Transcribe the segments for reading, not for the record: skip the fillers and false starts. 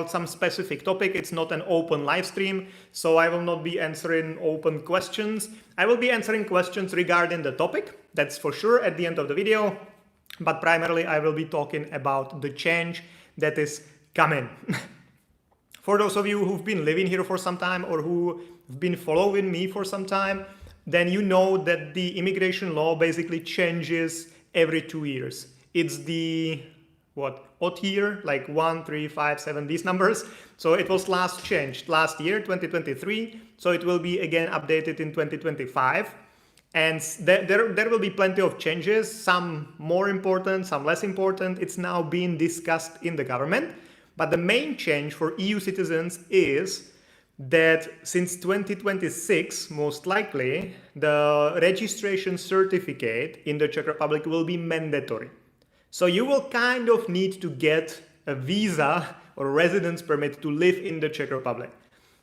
some specific topic. It's not an open live stream, so I will not be answering open questions. I will be answering questions regarding the topic, that's for sure, at the end of the video, but primarily I will be talking about the change that is coming. For those of you who've been living here for some time or who've been following me for some time, then you know that the immigration law basically changes every 2 years. It's the odd year, like 1, 3, 5, 7, these numbers. So it was last changed last year, 2023. So it will be again updated in 2025. And there will be plenty of changes, some more important, some less important. It's now being discussed in the government. But the main change for EU citizens is that since 2026, most likely, the registration certificate in the Czech Republic will be mandatory. So you will kind of need to get a visa or residence permit to live in the Czech Republic.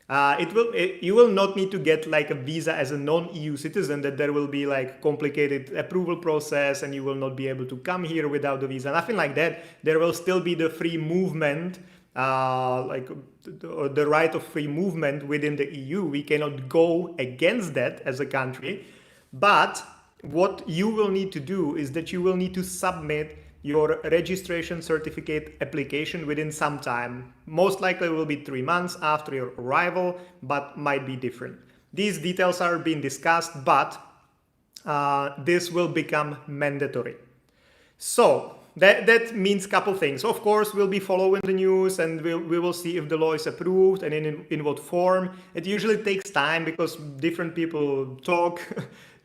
You will not need to get like a visa as a non-EU citizen, that there will be like complicated approval process and you will not be able to come here without the visa, nothing like that. There will still be the free movement, like the right of free movement within the EU. We cannot go against that as a country, but what you will need to do is that you will need to submit your registration certificate application within some time. Most likely it will be 3 months after your arrival, but might be different. These details are being discussed, but this will become mandatory. So that means a couple things. Of course, we'll be following the news and we will see if the law is approved and in what form. It usually takes time because different people talk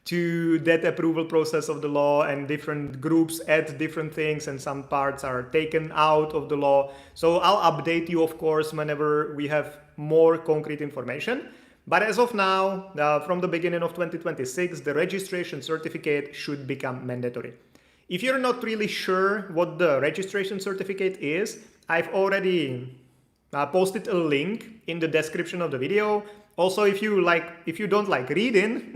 to that approval process of the law, and different groups add different things and some parts are taken out of the law. So I'll update you, of course, whenever we have more concrete information. But as of now, from the beginning of 2026, the registration certificate should become mandatory. If you're not really sure what the registration certificate is, I've already posted a link in the description of the video. Also, if you don't like reading,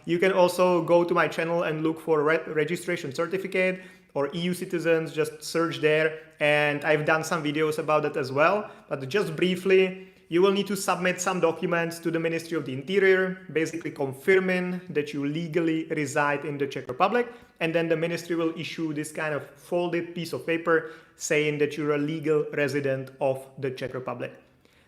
you can also go to my channel and look for registration certificate or EU citizens, just search there. And I've done some videos about that as well. But just briefly, you will need to submit some documents to the Ministry of the Interior, basically confirming that you legally reside in the Czech Republic. And then the ministry will issue this kind of folded piece of paper saying that you're a legal resident of the Czech Republic.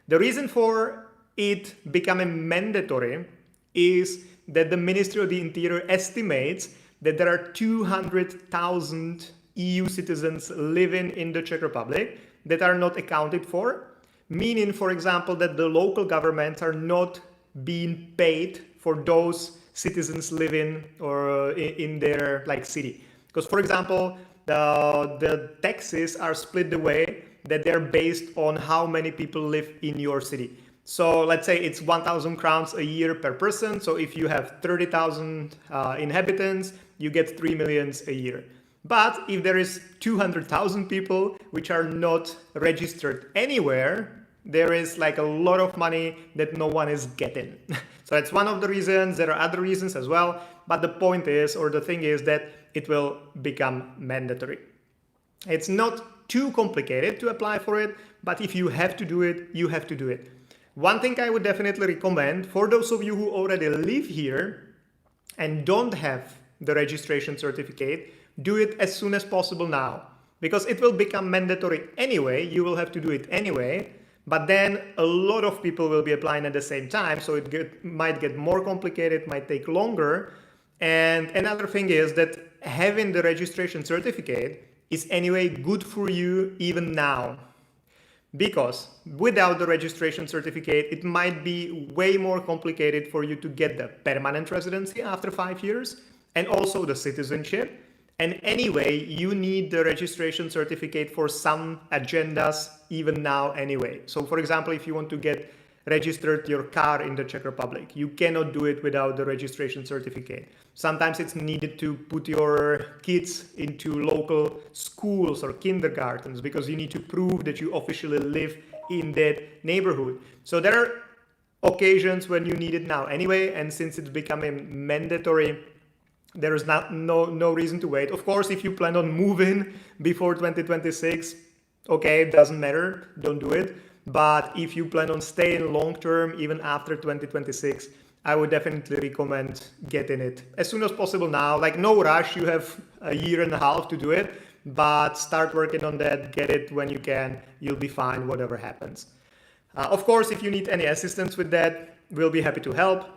The reason for it becoming mandatory is that the Ministry of the Interior estimates that there are 200,000 EU citizens living in the Czech Republic that are not accounted for, meaning, for example, that the local governments are not being paid for those citizens living or in their city. Because, for example, the taxes are split the way that they're based on how many people live in your city. So let's say it's 1,000 crowns a year per person. So if you have 30,000 inhabitants, you get 3 million a year. But if there is 200,000 people which are not registered anywhere, there is like a lot of money that no one is getting. So that's one of the reasons. There are other reasons as well. But the point is, or the thing is, that it will become mandatory. It's not too complicated to apply for it, but if you have to do it, you have to do it. One thing I would definitely recommend for those of you who already live here and don't have the registration certificate, do it as soon as possible now, because it will become mandatory anyway. You will have to do it anyway, but then a lot of people will be applying at the same time. So it might get more complicated, might take longer. And another thing is that having the registration certificate is anyway good for you even now. Because without the registration certificate, it might be way more complicated for you to get the permanent residency after 5 years and also the citizenship. And anyway, you need the registration certificate for some agendas even now anyway. So for example, if you want to get registered your car in the Czech Republic, you cannot do it without the registration certificate. Sometimes it's needed to put your kids into local schools or kindergartens because you need to prove that you officially live in that neighborhood. So there are occasions when you need it now anyway, and since it's becoming mandatory, there is no reason to wait. Of course, if you plan on moving before 2026, okay, it doesn't matter, don't do it. But if you plan on staying long term, even after 2026, I would definitely recommend getting it as soon as possible now. Like, no rush, you have a year and a half to do it, but start working on that, get it when you can, you'll be fine, whatever happens. Of course, if you need any assistance with that, we'll be happy to help.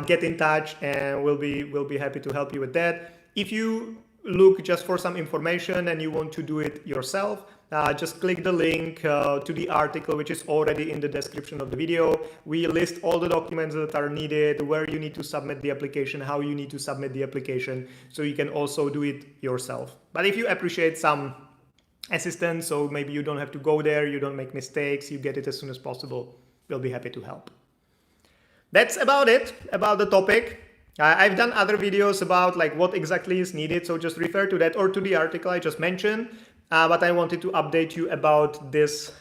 Get in touch and we'll be happy to help you with that. If you look just for some information and you want to do it yourself, just click the link to the article, which is already in the description of the video. We list all the documents that are needed, where you need to submit the application, how you need to submit the application, so you can also do it yourself. But if you appreciate some assistance, so maybe you don't have to go there, you don't make mistakes, you get it as soon as possible, we'll be happy to help. That's about it, about the topic. I've done other videos about like what exactly is needed, so just refer to that or to the article I just mentioned. But I wanted to update you about this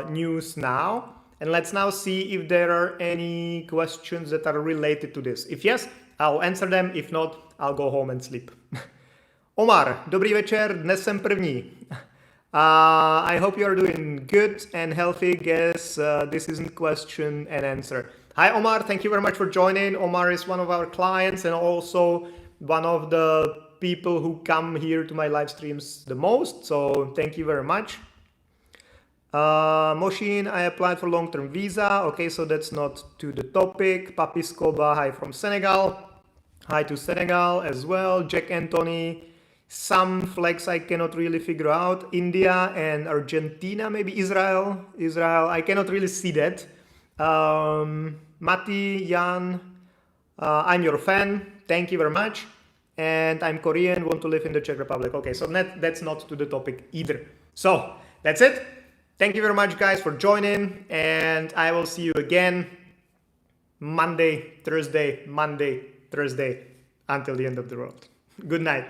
news now. And let's now see if there are any questions that are related to this. If yes, I'll answer them. If not, I'll go home and sleep. Omar, dobrý večer, dnes jsem první. I hope you are doing good and healthy. Guess this isn't question and answer. Hi Omar, thank you very much for joining. Omar is one of our clients and also one of the people who come here to my live streams the most. So thank you very much. Moshin, I applied for long-term visa. Okay, so that's not to the topic. Papi Skoba, hi from Senegal. Hi to Senegal as well. Jack Anthony. Some flags I cannot really figure out. India and Argentina, maybe Israel. I cannot really see that. Mati, Jan, I'm your fan. Thank you very much. And I'm Korean, want to live in the Czech Republic. Okay, so that's not to the topic either. So that's it. Thank you very much, guys, for joining. And I will see you again Monday, Thursday, until the end of the world. Good night.